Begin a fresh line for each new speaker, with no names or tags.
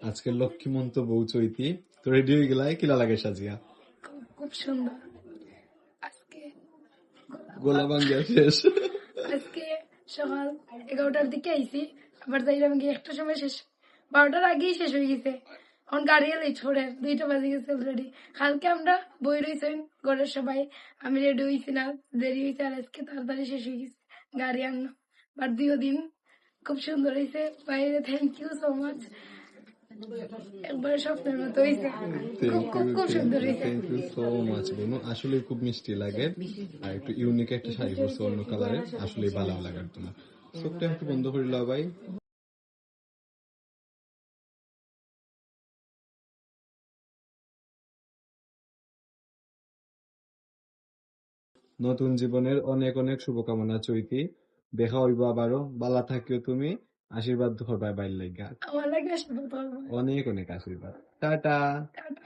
আজকে লক্ষ্মীমন্ত বউ চৈতি তো রেডি হয়ে গেলাই কিলা লাগে সাজিয়া
খুব সুন্দর। আজকে
গোলা ভাঙ্গিয়া শেষ
আজকে সকাল 11টার দিকে আইছি, আবার যাইলাম গিয়ে 1টার সময় শেষ, 12টার আগেই শেষ হয়ে গেছে। এখন গাড়ি এলেই ছোড়ে 2টা বাজে গেছে অলরেডি। কালকে আমরা বই রয়েছেন ঘরের সবাই, আমি রেডি হয়েছি না, দেরি হয়েছে, আর আজকে তাড়াতাড়ি শেষ হয়ে গেছে গাড়ি আনো। বাট 2 দিন খুব সুন্দর হয়েছে বাইরে। থ্যাংক ইউ সো মাচ, একবার স্বপ্নের মতো হয়েছে, খুব খুব খুব সুন্দর হয়েছে।
থ্যাংক ইউ সো মাচ বোনো, আসলে খুব মিষ্টি লাগে আর একটু ইউনিক একটা শাড়ি পরছো অন্য কালারের, আসলে ভালো লাগার তোমার। চোখটা একটু বন্ধ করে লাও ভাই। নতুন জীবনের অনেক অনেক শুভকামনা চৈতি, দেখা হইব আবারও, বালা থাকিও তুমি, আশীর্বাদ করবা বাইর লাগা,
আমার লাগে আশীর্বাদ করবো।
অনেক অনেক আশীর্বাদ, টাটা।
টাটা।